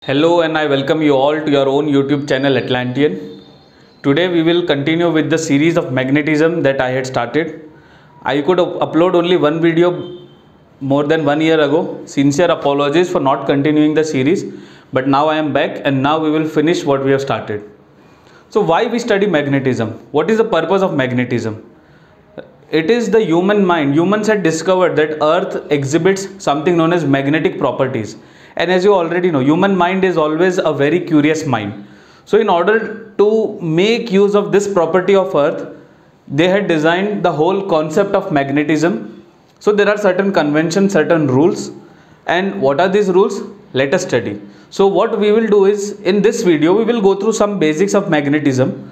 Hello and I welcome you all to your own YouTube channel Atlantean. Today we will continue with the series of magnetism that I had started. I could upload only one video more than 1 year ago. Sincere apologies for not continuing the series, but now I am back and now we will finish what we have started. So why we study magnetism? What is the purpose of magnetism? It is the human mind. Humans had discovered that Earth exhibits something known as magnetic properties. And as you already know, human mind is always a very curious mind. So in order to make use of this property of Earth, they had designed the whole concept of magnetism. So there are certain conventions, certain rules. And what are these rules? Let us study. So what we will do is, in this video, we will go through some basics of magnetism.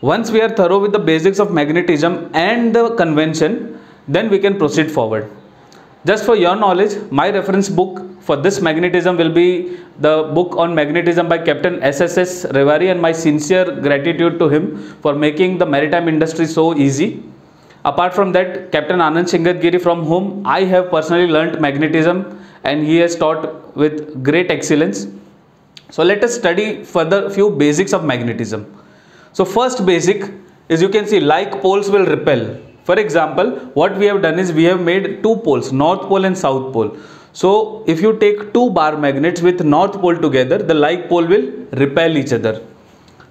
Once we are thorough with the basics of magnetism and the convention, then we can proceed forward. Just for your knowledge, my reference book for this magnetism will be the book on magnetism by Captain S.S.S. Rewari, and my sincere gratitude to him for making the maritime industry so easy. Apart from that, Captain Anand Shingadgiri, from whom I have personally learnt magnetism, and he has taught with great excellence. So let us study further few basics of magnetism. So first basic is, you can see, like poles will repel. For example, what we have done is we have made two poles, North Pole and South Pole. So if you take two bar magnets with North Pole together, the like pole will repel each other.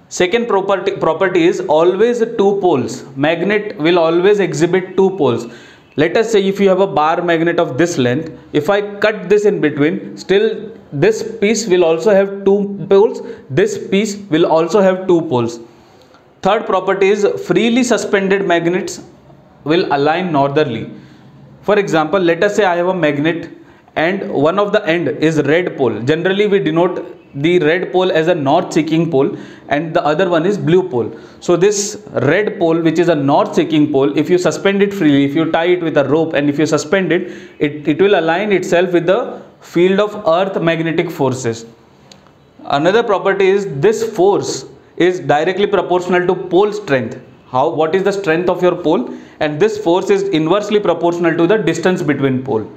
Second property is always two poles. Magnet will always exhibit two poles. Let us say if you have a bar magnet of this length, if I cut this in between, still this piece will also have two poles, this piece will also have two poles. Third property is freely suspended magnets will align northerly. For example, let us say I have a magnet and one of the end is red pole. Generally we denote the red pole as a north seeking pole and the other one is blue pole. So this red pole, which is a north seeking pole, if you suspend it freely, if you tie it with a rope and if you suspend it, it will align itself with the field of earth magnetic forces. Another property is this force is directly proportional to pole strength. What is the strength of your pole? And this force is inversely proportional to the distance between pole.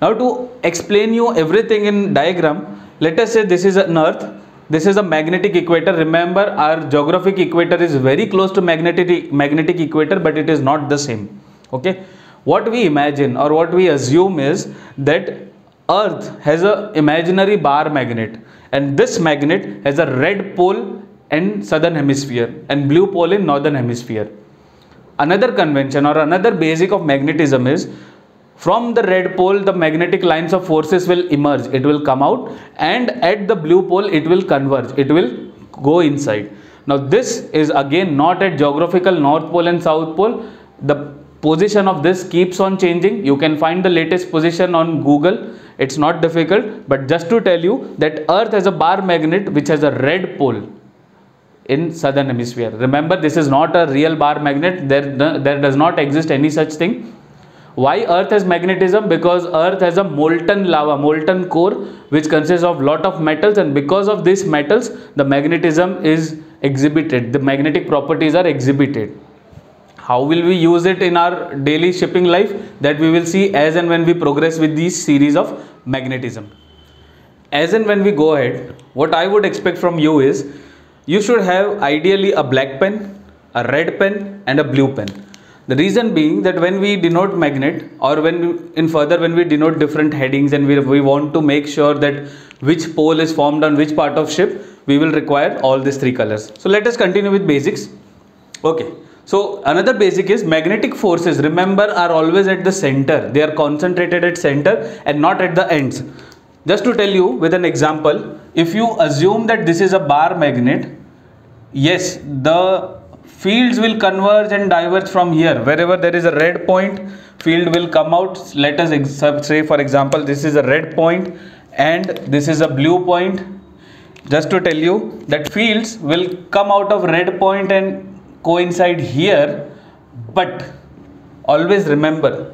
Now to explain you everything in diagram, let us say this is an earth, this is a magnetic equator. Remember, our geographic equator is very close to magnetic equator, but it is not the same. Okay, what we imagine or what we assume is that earth has an imaginary bar magnet, and this magnet has a red pole in southern hemisphere and blue pole in northern hemisphere. Another convention or another basic of magnetism is, from the red pole the magnetic lines of forces will emerge, it will come out, and at the blue pole it will converge, it will go inside. Now this is again not at geographical north pole and south pole. The position of this keeps on changing. You can find the latest position on Google. It's not difficult, but just to tell you that earth has a bar magnet which has a red pole in southern hemisphere. Remember, this is not a real bar magnet. There does not exist any such thing. Why earth has magnetism? Because earth has a molten lava, molten core, which consists of lot of metals, and because of these metals the magnetism is exhibited, the magnetic properties are exhibited. How will we use it in our daily shipping life? That we will see as and when we progress with this series of magnetism. As and when we go ahead, what I would expect from you is, you should have ideally a black pen, a red pen and a blue pen. The reason being that when we denote magnet, or when we denote different headings and we want to make sure that which pole is formed on which part of ship, we will require all these three colors. So let us continue with basics. Okay. So another basic is magnetic forces, remember, are always at the center. They are concentrated at center and not at the ends. Just to tell you with an example, if you assume that this is a bar magnet, yes, the fields will converge and diverge from here. Wherever there is a red point, field will come out. Let us say, for example, this is a red point and this is a blue point. Just to tell you that fields will come out of red point and coincide here, but always remember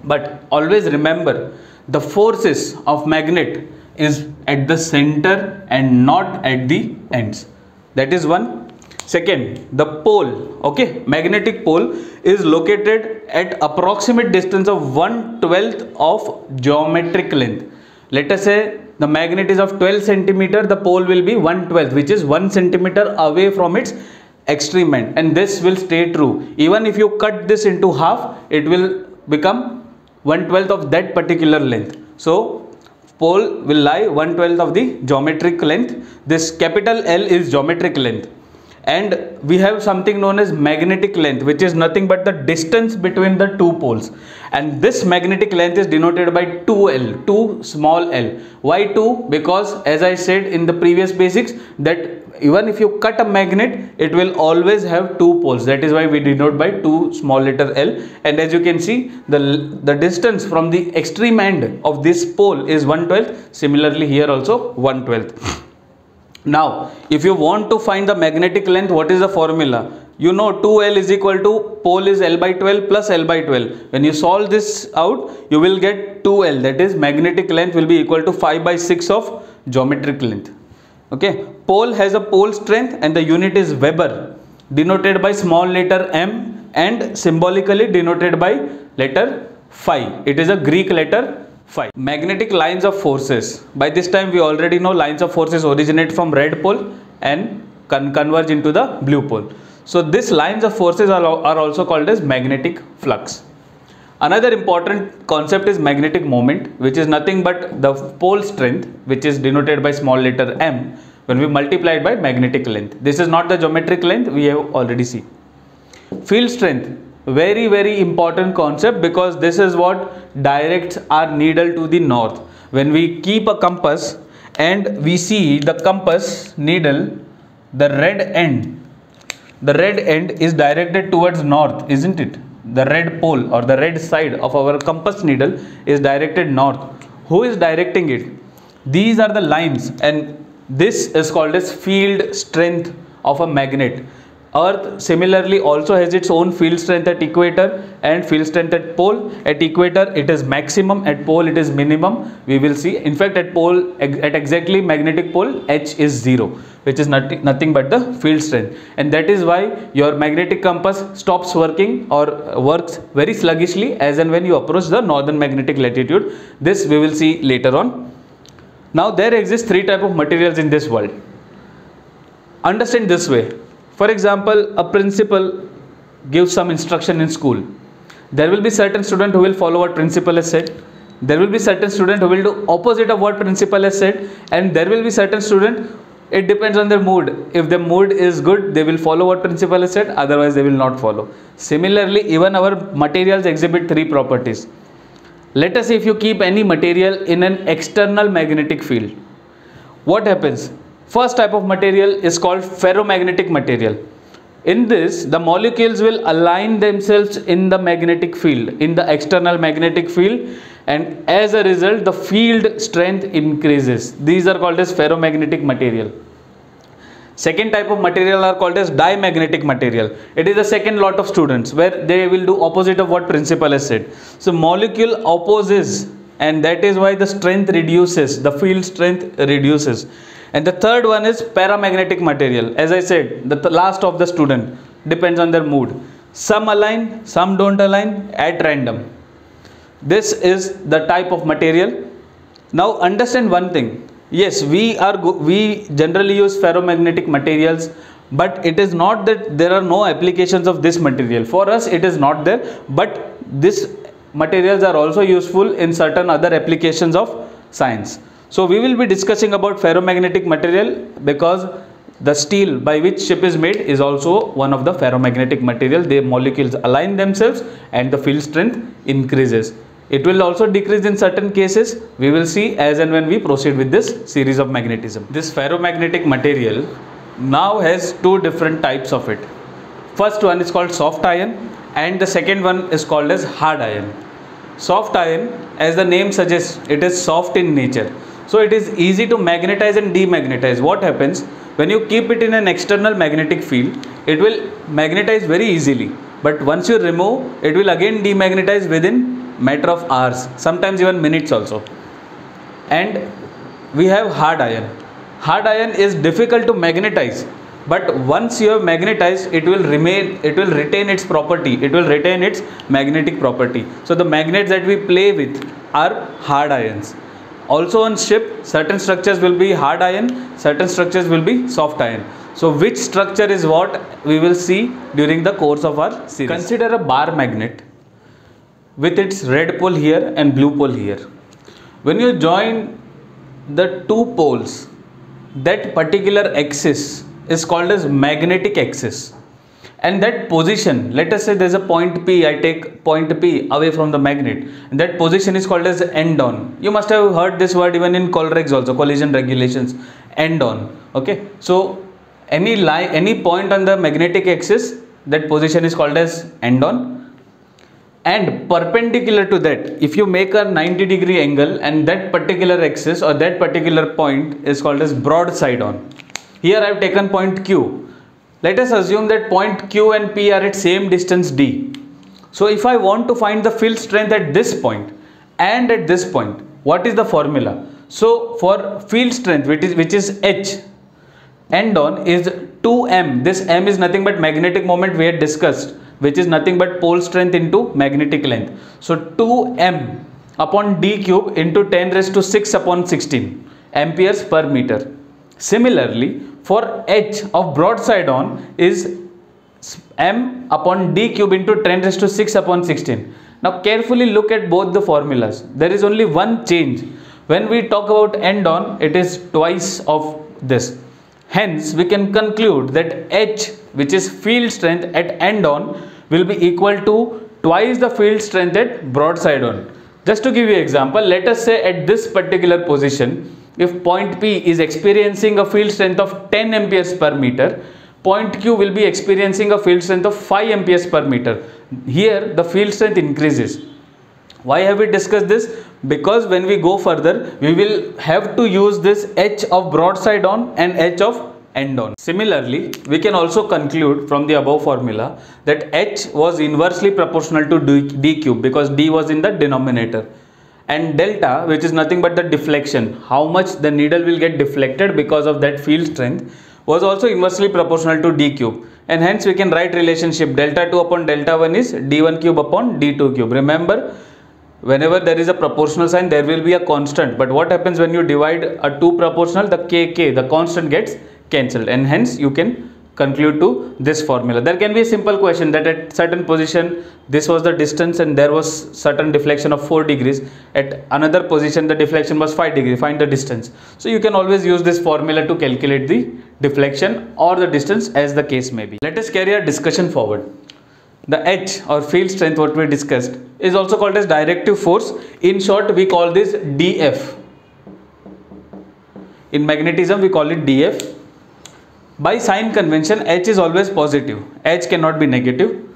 but always remember, the forces of magnet is at the center and not at the ends. That is one. Second, the pole, okay, magnetic pole is located at approximate distance of 1/12 of geometric length. Let us say the magnet is of 12 centimeter, the pole will be 1/12, which is 1 centimeter away from its extreme end, and this will stay true. Even if you cut this into half, it will become 1/12 of that particular length. So pole will lie 1/12 of the geometric length. This capital L is geometric length. And we have something known as magnetic length, which is nothing but the distance between the two poles, and this magnetic length is denoted by 2L, 2 small l. Why 2? Because as I said in the previous basics, that even if you cut a magnet, it will always have two poles. That is why we denote by 2 small letter l. And as you can see, the distance from the extreme end of this pole is 1/12. Similarly here also 1/12. Now, if you want to find the magnetic length, what is the formula? You know 2L is equal to pole is L by 12 plus L by 12. When you solve this out, you will get 2L, that is magnetic length will be equal to 5 by 6 of geometric length. Okay, pole has a pole strength and the unit is Weber, denoted by small letter m and symbolically denoted by letter phi. It is a Greek letter phi. Magnetic lines of forces. By this time we already know lines of forces originate from red pole and converge into the blue pole. So these lines of forces are also called as magnetic flux. Another important concept is magnetic moment, which is nothing but the pole strength, which is denoted by small letter m, when we multiply it by magnetic length. This is not the geometric length, we have already seen. Field strength. Very important concept, because this is what directs our needle to the north. When we keep a compass and we see the compass needle, the red end is directed towards north, isn't it? The red pole or the red side of our compass needle is directed north. Who is directing it? These are the lines, and this is called as field strength of a magnet. Earth similarly also has its own field strength at equator and field strength at pole. At equator it is maximum, at pole it is minimum. We will see. In fact, at pole, at exactly magnetic pole, H is 0, which is nothing but the field strength. And that is why your magnetic compass stops working or works very sluggishly as and when you approach the northern magnetic latitude. This we will see later on. Now there exist 3 types of materials in this world. Understand this way. For example, a principal gives some instruction in school. There will be certain student who will follow what principal has said. There will be certain student who will do opposite of what principal has said, and there will be certain student, it depends on their mood. If the mood is good, they will follow what principal has said, otherwise they will not follow. Similarly, even our materials exhibit 3 properties. Let us say if you keep any material in an external magnetic field, what happens? First type of material is called ferromagnetic material. In this, the molecules will align themselves in the magnetic field, in the external magnetic field, and as a result the field strength increases. These are called as ferromagnetic material. Second type of material are called as diamagnetic material. It is the second lot of students where they will do opposite of what principal has said. So molecule opposes, and that is why the strength reduces, the field strength reduces. And the third one is paramagnetic material. As I said, the last of the student, depends on their mood. Some align, some don't align, at random. This is the type of material. Now understand one thing. Yes, we generally use ferromagnetic materials, but it is not that there are no applications of this material. For us it is not there, but these materials are also useful in certain other applications of science. So we will be discussing about ferromagnetic material, because the steel by which ship is made is also one of the ferromagnetic material. The molecules align themselves and the field strength increases. It will also decrease in certain cases. We will see as and when we proceed with this series of magnetism. This ferromagnetic material now has 2 different types of it. First one is called soft iron, and the second one is called as hard iron. Soft iron, as the name suggests, it is soft in nature. So it is easy to magnetize and demagnetize. What happens when you keep it in an external magnetic field? It will magnetize very easily, but once you remove, it will again demagnetize within matter of hours, sometimes even minutes also. And we have hard iron. Hard iron is difficult to magnetize, but once you have magnetized, it will retain its property, it will retain its magnetic property. So the magnets that we play with are hard irons. Also on ship, certain structures will be hard iron, certain structures will be soft iron. So which structure is what, we will see during the course of our series. Consider a bar magnet with its red pole here and blue pole here. When you join the two poles, that particular axis is called as magnetic axis. And that position, let us say there is a point P, I take point P away from the magnet, and that position is called as end on. You must have heard this word even in colregs also, collision regulations, end on. Okay, so any line, any point on the magnetic axis, that position is called as end on. And perpendicular to that, if you make a 90-degree angle, and that particular axis or that particular point is called as broadside on. Here I have taken point Q. Let us assume that point Q and P are at same distance d. So if I want to find the field strength at this point and at this point, what is the formula? So for field strength, which is H, end on is 2m. This m is nothing but magnetic moment we had discussed, which is nothing but pole strength into magnetic length. So 2m upon d cube into 10 raised to 6 upon 16 amperes per meter. Similarly, for H of broadside on is m upon d cube into 10 raised to 6 upon 16. Now carefully look at both the formulas. There is only one change. When we talk about end on, it is twice of this. Hence, we can conclude that H, which is field strength at end on, will be equal to twice the field strength at broadside on. Just to give you an example, let us say at this particular position, if point P is experiencing a field strength of 10 amperes per meter, point Q will be experiencing a field strength of 5 amperes per meter. Here the field strength increases. Why have we discussed this? Because when we go further, we will have to use this H of broadside on and H of end on. Similarly, we can also conclude from the above formula that H was inversely proportional to d cube, because d was in the denominator. And delta, which is nothing but the deflection, how much the needle will get deflected because of that field strength, was also inversely proportional to d cube. And hence we can write relationship delta 2 upon delta 1 is d1 cube upon d2 cube. Remember, whenever there is a proportional sign, there will be a constant. But what happens when you divide a 2 proportional, the kk, the constant gets cancelled, and hence you can conclude to this formula. There can be a simple question that at certain position this was the distance and there was certain deflection of 4 degrees. At another position the deflection was 5 degrees. Find the distance. So you can always use this formula to calculate the deflection or the distance as the case may be. Let us carry our discussion forward. The H or field strength, what we discussed, is also called as directive force. In short, we call this dF. In magnetism we call it dF. By sign convention, H is always positive. H cannot be negative.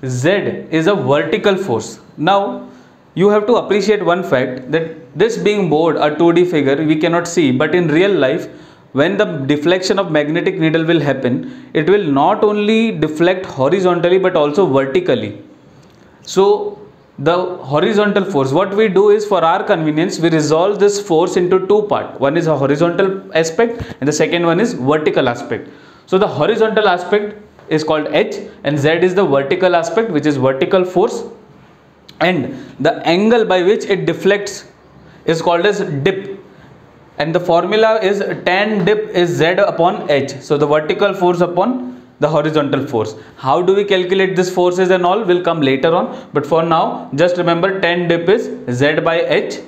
Z is a vertical force. Now you have to appreciate one fact, that this being board a 2D figure we cannot see, but in real life when the deflection of magnetic needle will happen, it will not only deflect horizontally but also vertically. So the horizontal force, what we do is, for our convenience, we resolve this force into two parts. One is a horizontal aspect and the second one is vertical aspect. So the horizontal aspect is called H and Z is the vertical aspect, which is vertical force, and the angle by which it deflects is called as dip, and the formula is tan dip is Z upon H. So the vertical force upon the horizontal force. How do we calculate this forces and all will come later on, but for now just remember tan dip is Z by H.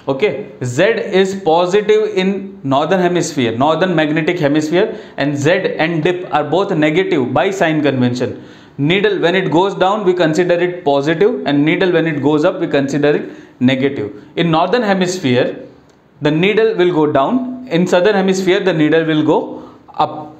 Okay, Z is positive in northern hemisphere, northern magnetic hemisphere, and Z and dip are both negative by sign convention. Needle when it goes down we consider it positive, and needle when it goes up we consider it negative. In northern hemisphere the needle will go down, in southern hemisphere the needle will go up.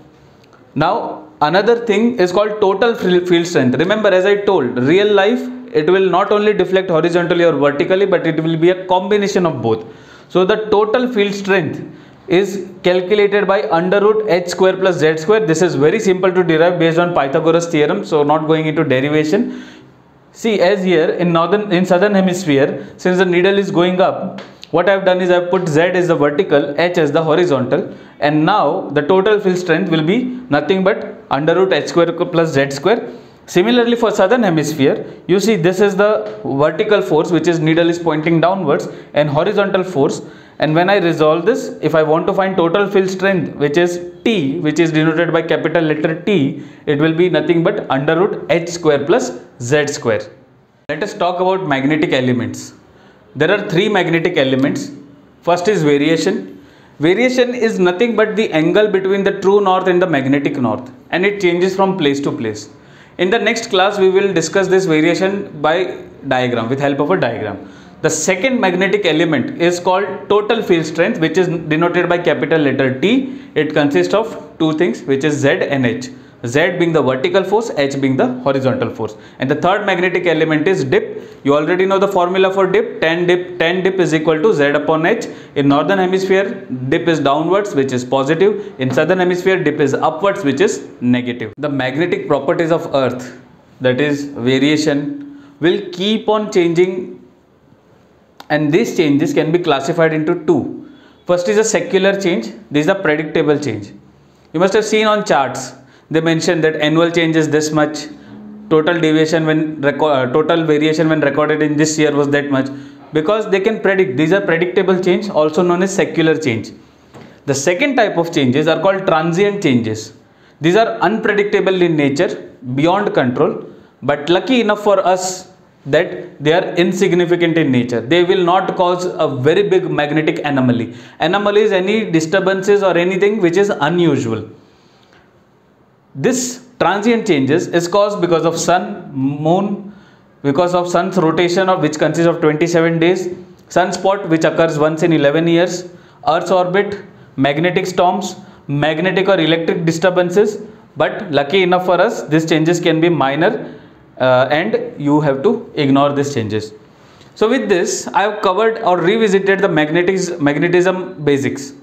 Now another thing is called total field strength. Remember, as I told, real life it will not only deflect horizontally or vertically, but it will be a combination of both. So the total field strength is calculated by under root h square plus z square. This is very simple to derive based on Pythagoras theorem, so not going into derivation. See, as here in southern hemisphere, since the needle is going up, what I have done is I have put Z as the vertical, H as the horizontal, and now the total field strength will be nothing but under root h square plus z square. Similarly, for southern hemisphere, you see this is the vertical force, which is needle is pointing downwards, and horizontal force, And when I resolve this, if I want to find total field strength, which is T, which is denoted by capital letter T, it will be nothing but under root H square plus Z square. Let us talk about magnetic elements. There are three magnetic elements. First is variation. Variation is nothing but the angle between the true north and the magnetic north, and it changes from place to place. In the next class, we will discuss this variation by diagram, with help of a diagram. The second magnetic element is called total field strength, which is denoted by capital letter T. It consists of two things, which is Z and H. Z being the vertical force, H being the horizontal force. And the third magnetic element is dip. You already know the formula for dip. Tan dip is equal to Z upon H. In northern hemisphere, dip is downwards, which is positive. In southern hemisphere, dip is upwards, which is negative. The magnetic properties of Earth, that is variation, will keep on changing, and these changes can be classified into two. First is a secular change. This is a predictable change. You must have seen on charts, they mention that annual change is this much, total deviation total variation when recorded in this year was that much, because they can predict. These are predictable change, also known as secular change. The second type of changes are called transient changes. These are unpredictable in nature, beyond control, but lucky enough for us that they are insignificant in nature. They will not cause a very big magnetic anomaly. Anomaly is any disturbances or anything which is unusual. This transient changes is caused because of sun, moon, because of sun's rotation, of which consists of 27 days, sunspot, which occurs once in 11 years, earth's orbit, magnetic storms, magnetic or electric disturbances. But lucky enough for us, these changes can be minor, and you have to ignore these changes. So with this, I have covered or revisited the magnetism basics.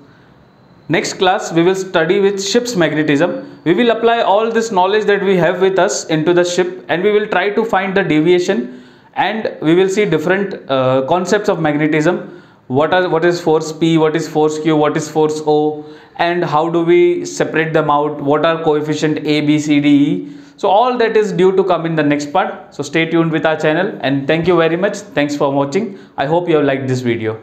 Next class, we will study with ship's magnetism. We will apply all this knowledge that we have with us into the ship, and we will try to find the deviation, and we will see different concepts of magnetism. What is force P, what is force Q, what is force O, and how do we separate them out, what are coefficient A, B, C, D, E. So all that is due to come in the next part. So stay tuned with our channel, and thank you very much. Thanks for watching. I hope you have liked this video.